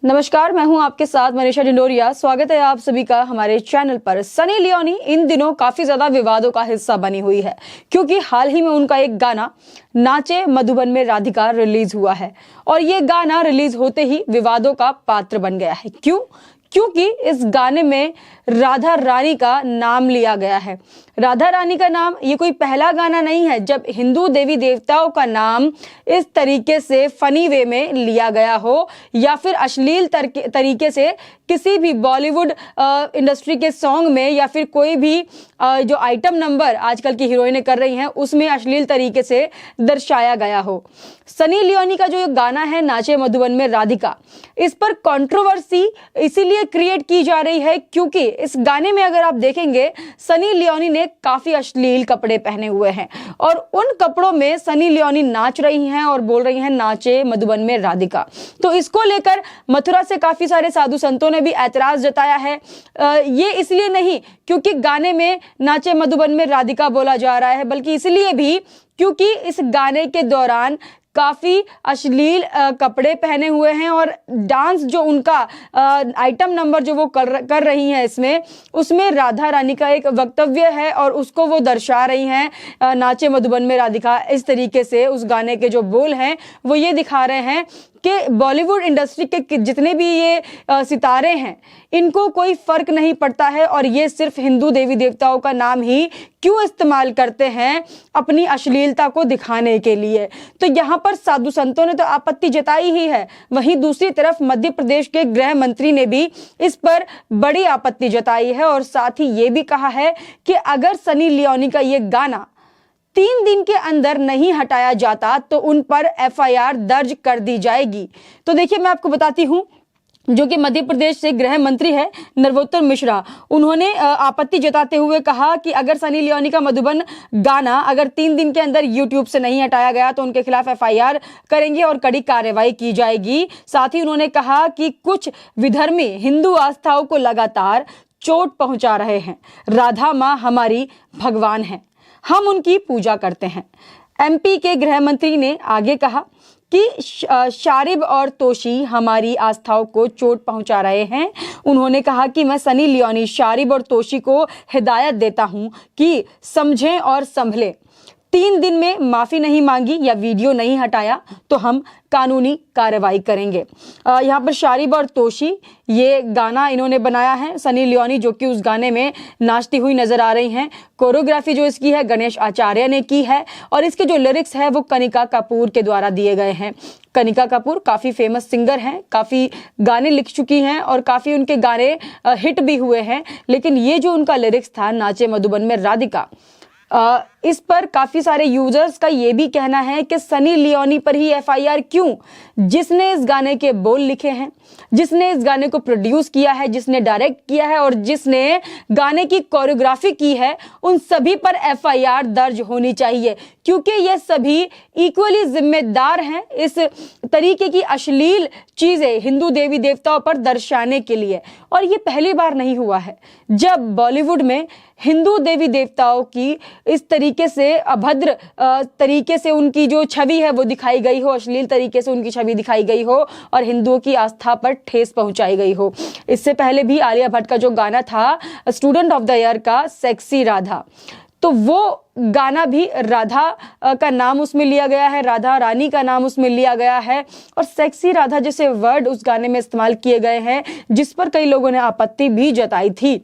नमस्कार, मैं हूं आपके साथ मनीषा डिंडोरिया। स्वागत है आप सभी का हमारे चैनल पर। सनी लियोनी इन दिनों काफी ज्यादा विवादों का हिस्सा बनी हुई है, क्योंकि हाल ही में उनका एक गाना नाचे मधुबन में राधिका रिलीज हुआ है और ये गाना रिलीज होते ही विवादों का पात्र बन गया है। क्योंकि इस गाने में राधा रानी का नाम लिया गया है। राधा रानी का नाम ये कोई पहला गाना नहीं है जब हिंदू देवी देवताओं का नाम इस तरीके से फनी वे में लिया गया हो या फिर अश्लील तरीके से किसी भी बॉलीवुड इंडस्ट्री के सॉन्ग में या फिर कोई भी जो आइटम नंबर आजकल की हीरोइनें कर रही हैं उसमें अश्लील तरीके से दर्शाया गया हो। सनी लियोनी का जो गाना है नाचे मधुबन में राधिका, इस पर कंट्रोवर्सी इसीलिए क्रिएट की जा रही है क्योंकि इस गाने में अगर आप देखेंगे सनी लियोनी ने काफी अश्लील कपड़े पहने हुए हैं और उन कपड़ों में सनी लियोनी नाच रही हैं और बोल रही हैं नाचे मधुबन में राधिका। तो इसको लेकर मथुरा से काफी सारे साधु संतों ने भी ऐतराज जताया है। ये इसलिए नहीं क्योंकि गाने में नाचे मधुबन में राधिका बोला जा रहा है, बल्कि इसलिए भी क्योंकि इस गाने के दौरान काफी अश्लील कपड़े पहने हुए हैं और डांस जो उनका आइटम नंबर जो वो कर रही हैं इसमें, उसमें राधा रानी का एक वक्तव्य है और उसको वो दर्शा रही हैं। नाचे मधुबन में राधिका इस तरीके से उस गाने के जो बोल हैं वो ये दिखा रहे हैं कि बॉलीवुड इंडस्ट्री के जितने भी ये सितारे हैं इनको कोई फर्क नहीं पड़ता है और ये सिर्फ हिंदू देवी देवताओं का नाम ही क्यों इस्तेमाल करते हैं अपनी अश्लीलता को दिखाने के लिए। तो यहाँ पर साधु संतों ने तो आपत्ति जताई ही है, वहीं दूसरी तरफ मध्य प्रदेश के गृह मंत्री ने भी इस पर बड़ी आपत्ति जताई है और साथ ही ये भी कहा है कि अगर सनी लियोनी का ये गाना 3 दिन के अंदर नहीं हटाया जाता तो उन पर एफआईआर दर्ज कर दी जाएगी। तो देखिए, मैं आपको बताती हूं, जो कि मध्य प्रदेश से गृह मंत्री है नरोत्तम मिश्रा, उन्होंने आपत्ति जताते हुए कहा कि अगर सनी लियोनी का मधुबन गाना अगर 3 दिन के अंदर यूट्यूब से नहीं हटाया गया तो उनके खिलाफ एफआईआर करेंगे और कड़ी कार्रवाई की जाएगी। साथ ही उन्होंने कहा कि कुछ विधर्मी हिंदू आस्थाओं को लगातार चोट पहुंचा रहे हैं। राधा माँ हमारी भगवान है, हम उनकी पूजा करते हैं। एमपी के गृह मंत्री ने आगे कहा कि शारिब और तोशी हमारी आस्थाओं को चोट पहुंचा रहे हैं। उन्होंने कहा कि मैं सनी लियोनी, शारिब और तोशी को हिदायत देता हूं कि समझें और संभलें। 3 दिन में माफी नहीं मांगी या वीडियो नहीं हटाया तो हम कानूनी कार्रवाई करेंगे। यहाँ पर शारिब और तोशी ये गाना इन्होंने बनाया है। सनी लियोनी जो कि उस गाने में नाचती हुई नजर आ रही हैं। कोरियोग्राफी जो इसकी है गणेश आचार्य ने की है और इसके जो लिरिक्स है वो कनिका कपूर के द्वारा दिए गए हैं। कनिका कपूर काफी फेमस सिंगर हैं, काफी गाने लिख चुकी हैं और काफी उनके गाने हिट भी हुए हैं। लेकिन ये जो उनका लिरिक्स था नाचे मधुबन में राधिका, इस पर काफी सारे यूजर्स का ये भी कहना है कि सनी लियोनी पर ही एफआईआर क्यों, जिसने इस गाने के बोल लिखे हैं, जिसने इस गाने को प्रोड्यूस किया है, जिसने डायरेक्ट किया है और जिसने गाने की कोरियोग्राफी की है, उन सभी पर एफआईआर दर्ज होनी चाहिए क्योंकि ये सभी इक्वली जिम्मेदार हैं इस तरीके की अश्लील चीजें हिंदू देवी देवताओं पर दर्शाने के लिए। और ये पहली बार नहीं हुआ है जब बॉलीवुड में हिंदू देवी देवताओं की इस तरीके से अभद्र तरीके से उनकी जो छवि है वो दिखाई गई हो, अश्लील तरीके से उनकी छवि दिखाई गई हो और हिंदुओं की आस्था पर ठेस पहुंचाई गई हो। इससे पहले भी आलिया भट्ट का जो गाना था स्टूडेंट ऑफ द ईयर का सेक्सी राधा, तो वो गाना भी राधा का नाम उसमें लिया गया है, राधा रानी का नाम उसमें लिया गया है और सेक्सी राधा जैसे वर्ड उस गाने में इस्तेमाल किए गए हैं, जिस पर कई लोगों ने आपत्ति भी जताई थी।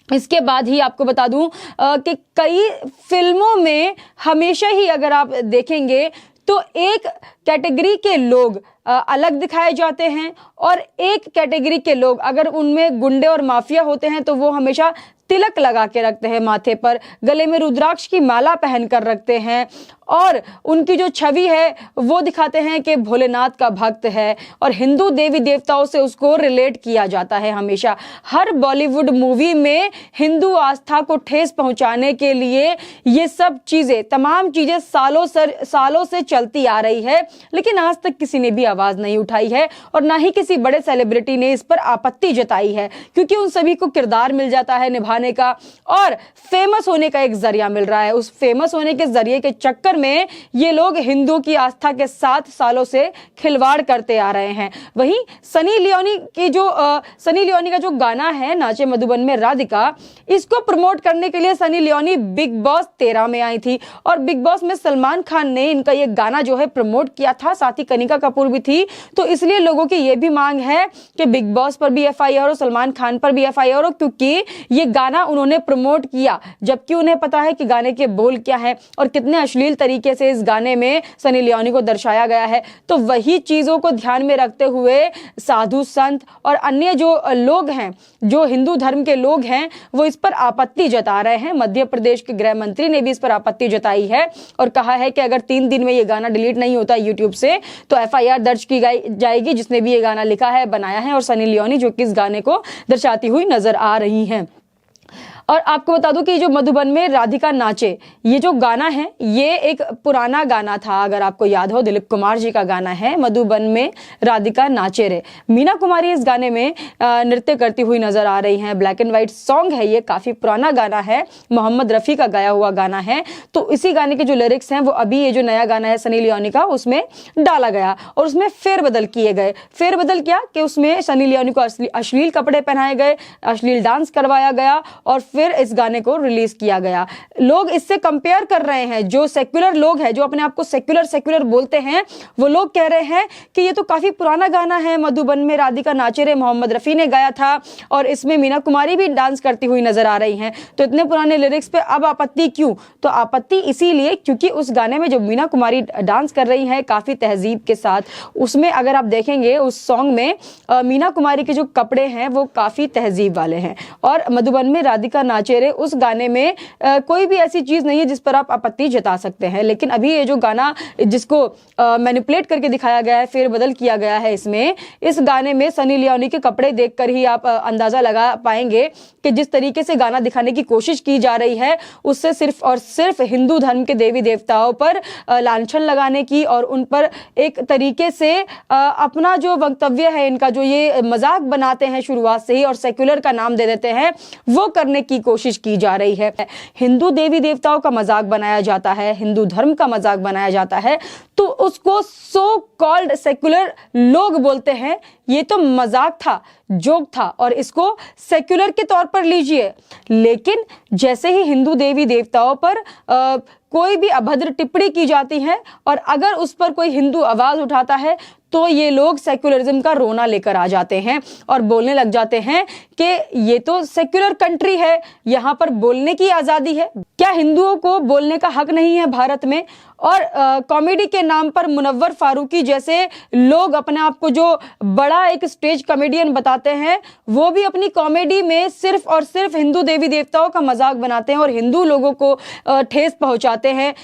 इसके बाद ही आपको बता दूं कि कई फिल्मों में हमेशा ही अगर आप देखेंगे तो एक कैटेगरी के लोग अलग दिखाए जाते हैं और एक कैटेगरी के लोग अगर उनमें गुंडे और माफिया होते हैं तो वो हमेशा तिलक लगा के रखते हैं माथे पर, गले में रुद्राक्ष की माला पहन कर रखते हैं और उनकी जो छवि है वो दिखाते हैं कि भोलेनाथ का भक्त है और हिंदू देवी देवताओं से उसको रिलेट किया जाता है। हमेशा हर बॉलीवुड मूवी में हिंदू आस्था को ठेस पहुंचाने के लिए ये सब चीजें, तमाम चीजें सालों से चलती आ रही है, लेकिन आज तक किसी ने भी आवाज नहीं उठाई है और ना ही किसी बड़े सेलिब्रिटी ने इस पर आपत्ति जताई है, क्योंकि उन सभी को किरदार मिल जाता है निभाने का और फेमस होने का एक जरिया मिल रहा है। उस फेमस होने के जरिए के चक्कर में ये लोग हिंदुओं की आस्था के साथ सालों से खिलवाड़ करते आ रहे हैं। वहीं सनी लियोनी का जो गाना है नाचे मधुबन में राधिका, इसको प्रमोट करने के लिए सनी लियोनी बिग बॉस 13 में आई थी और बिग बॉस में सलमान खान ने इनका ये गाना जो है प्रमोट किया था, साथ ही कनिका कपूर भी थी। तो इसलिए लोगों की ये भी मांग है कि बिग बॉस पर भी एफआईआर हो, सलमान खान पर भी एफआईआर हो, क्योंकि ये गाना उन्होंने प्रमोट किया जबकि उन्हें पता है कि गाने के बोल क्या है और कितने अश्लील तरीके से इस गाने में सनी लियोनी को दर्शाया गया है। तो वही चीजों को ध्यान में रखते हुए साधु संत और अन्य जो लोग हैं, जो हिंदू धर्म के लोग हैं, वो इस पर आपत्ति जता रहे हैं। मध्य प्रदेश के गृह मंत्री ने भी इस पर आपत्ति जताई है और कहा है कि अगर 3 दिन में ये गाना डिलीट नहीं होता यूट्यूब से तो एफआईआर दर्ज की जाएगी, जिसने भी ये गाना लिखा है, बनाया है, और सनी लियोनी जो कि इस गाने को दर्शाती हुई नजर आ रही हैं। और आपको बता दूं कि जो मधुबन में राधिका नाचे, ये जो गाना है ये एक पुराना गाना था, अगर आपको याद हो, दिलीप कुमार जी का गाना है मधुबन में राधिका नाचे रे। मीना कुमारी इस गाने में नृत्य करती हुई नजर आ रही हैं। ब्लैक एंड व्हाइट सॉन्ग है, ये काफी पुराना गाना है, मोहम्मद रफी का गाया हुआ गाना है। तो इसी गाने के जो लिरिक्स हैं वो अभी ये जो नया गाना है सनी लियोनी का, उसमें डाला गया और उसमें फेरबदल किए गए। फेरबदल क्या कि उसमें सनी लियोनी को अश्लील कपड़े पहनाए गए, अश्लील डांस करवाया गया और फिर इस गाने को रिलीज किया गया। लोग इससे कंपेयर कर रहे हैं, जो सेक्युलर लोग हैं, जो अपने आप को सेक्युलर बोलते हैं, वो लोग कह रहे हैं कि ये तो काफी पुराना गाना है, मधुबन में राधिका नाचे रे मोहम्मद रफी ने गाया था और इसमें मीना कुमारी भी डांस करती हुई नजर आ रही हैं। तो इतने पुराने लिरिक्स पे अब आपत्ति क्यों? तो आपत्ति इसीलिए क्योंकि उस गाने में जो मीना कुमारी डांस कर रही है काफी तहजीब के साथ, उसमें अगर आप देखेंगे उस सॉन्ग में मीना कुमारी के जो कपड़े हैं वो काफी तहजीब वाले हैं और मधुबन में राधिका नाचे रे उस गाने में कोई भी ऐसी चीज नहीं है जिस पर आप आपत्ति जता सकते हैं। लेकिन अभी ये जो गाना जिसको मैनिपुलेट करके दिखाया गया है, फेरबदल किया गया है, इसमें इस गाने में सनी लियोनी के कपड़े देखकर ही आप अंदाजा लगा पाएंगे कि जिस तरीके से गाना दिखाने की कोशिश की जा रही है उससे सिर्फ और सिर्फ हिंदू धर्म के देवी देवताओं पर लांछन लगाने की और उन पर एक तरीके से अपना जो वक्तव्य है, इनका जो ये मजाक बनाते हैं शुरुआत से ही और सेक्युलर का नाम दे देते हैं, वो करने की कोशिश की जा रही है। हिंदू देवी देवताओं का मजाक बनाया जाता है, हिंदू धर्म का मजाक बनाया जाता है, तो उसको सो कॉल्ड सेक्युलर लोग बोलते हैं ये तो मजाक था, जोक था और इसको सेक्युलर के तौर पर लीजिए। लेकिन जैसे ही हिंदू देवी देवताओं पर कोई भी अभद्र टिप्पणी की जाती है और अगर उस पर कोई हिंदू आवाज उठाता है तो ये लोग सेक्युलरिज्म का रोना लेकर आ जाते हैं और बोलने लग जाते हैं कि ये तो सेक्युलर कंट्री है, यहाँ पर बोलने की आजादी है। क्या हिंदुओं को बोलने का हक नहीं है भारत में? और कॉमेडी के नाम पर मुनव्वर फारूकी जैसे लोग अपने आप को जो बड़ा एक स्टेज कॉमेडियन बताते हैं, वो भी अपनी कॉमेडी में सिर्फ और सिर्फ हिंदू देवी देवताओं का मजाक बनाते हैं और हिंदू लोगों को ठेस पहुंचाते हैं।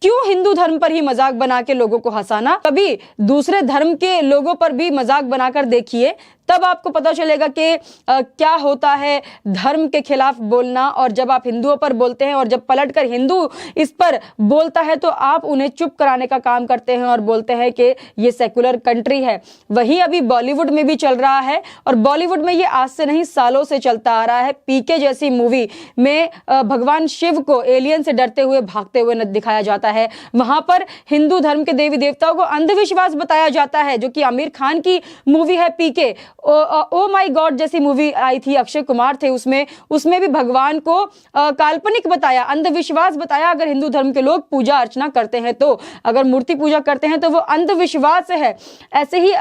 क्यों हिंदू धर्म पर ही मजाक बना के लोगों को हंसाना? कभी दूसरे धर्म के लोगों पर भी मजाक बनाकर देखिए, तब आपको पता चलेगा कि क्या होता है धर्म के खिलाफ बोलना। और जब आप हिंदुओं पर बोलते हैं और जब पलटकर हिंदू इस पर बोलता है तो आप उन्हें चुप कराने का काम करते हैं और बोलते हैं कि ये सेकुलर कंट्री है। वही अभी बॉलीवुड में भी चल रहा है और बॉलीवुड में ये आज से नहीं सालों से चलता आ रहा है। पीके जैसी मूवी में भगवान शिव को एलियन से डरते हुए भागते हुए दिखाया जाता है। वहां पर हिंदू धर्म के देवी देवताओं को अंधविश्वास बताया जाता है, जो कि आमिर खान की मूवी है पीके। ओ माय गॉड जैसी मूवी आई थी, अक्षय कुमार थे उसमें भी भगवान को काल्पनिक बताया, अंधविश्वास बताया। अगर हिंदू धर्म के लोग पूजा अर्चना करते हैं तो, अगर मूर्ति पूजा करते हैं तो वो अंधविश्वास है। ऐसे ही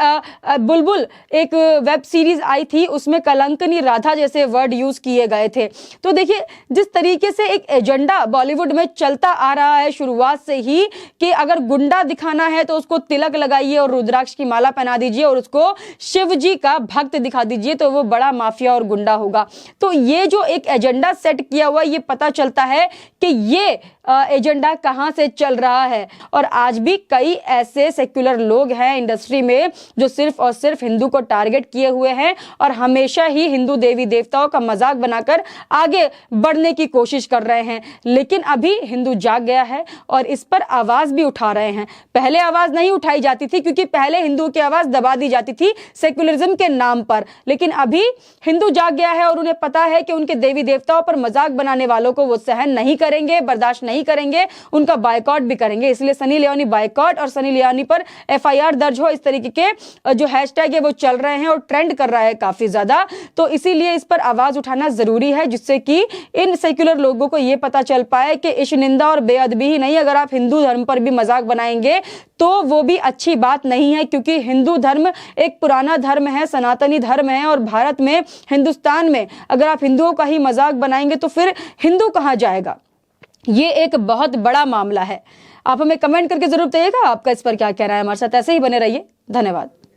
बुलबुल एक वेब सीरीज आई थी, उसमें कलंकनी राधा जैसे वर्ड यूज किए गए थे। तो देखिए जिस तरीके से एक एजेंडा बॉलीवुड में चलता आ रहा है शुरुआत से ही कि अगर गुंडा दिखाना है तो उसको तिलक लगाइए और रुद्राक्ष की माला पहना दीजिए और उसको शिव जी का भक्त दिखा दीजिए तो वो बड़ा माफिया और गुंडा होगा। तो ये जो एक एजेंडा सेट किया हुआ, ये पता चलता है कि ये एजेंडा कहां से चल रहा है। और आज भी कई ऐसे सेक्युलर लोग हैं इंडस्ट्री में जो सिर्फ और सिर्फ हिंदू को टारगेट किए हुए हैं और हमेशा ही हिंदू देवी देवताओं का मजाक बनाकर आगे बढ़ने की कोशिश कर रहे हैं। लेकिन अभी हिंदू जाग गया है और इस पर आवाज भी उठा रहे हैं। पहले आवाज नहीं उठाई जाती थी क्योंकि पहले हिंदुओं की आवाज दबा दी जाती थी सेक्युलरिज्म के नाम पर, लेकिन अभी हिंदू जाग गया है और उन्हें पता है कि उनके देवी देवताओं पर मजाक बनाने वालों को वो सहन नहीं करेंगे, बर्दाश्त नहीं करेंगे, उनका बायकॉट भी करेंगे। इसलिए सनी लियोनी बायकॉट और सनी लियोनी पर एफआईआर दर्ज हो, इस तरीके के जो हैशटैग है वो चल रहे हैं और ट्रेंड कर रहा है काफी ज्यादा। तो इसीलिए इस पर आवाज उठाना जरूरी है जिससे कि इन सेक्युलर लोगों को यह पता चल पाए कि इश्क निंदा और बेअदबी ही नहीं, अगर आप हिंदू धर्म पर भी मजाक बनाएंगे तो वो भी अच्छी बात नहीं है, क्योंकि हिंदू धर्म एक पुराना धर्म है, सनातनी धर्म है। और भारत में, हिंदुस्तान में अगर आप हिंदुओं का ही मजाक बनाएंगे तो फिर हिंदू कहां जाएगा। ये एक बहुत बड़ा मामला है। आप हमें कमेंट करके जरूर बताइएगा आपका इस पर क्या कहना है। हमारे साथ ऐसे ही बने रहिए। धन्यवाद।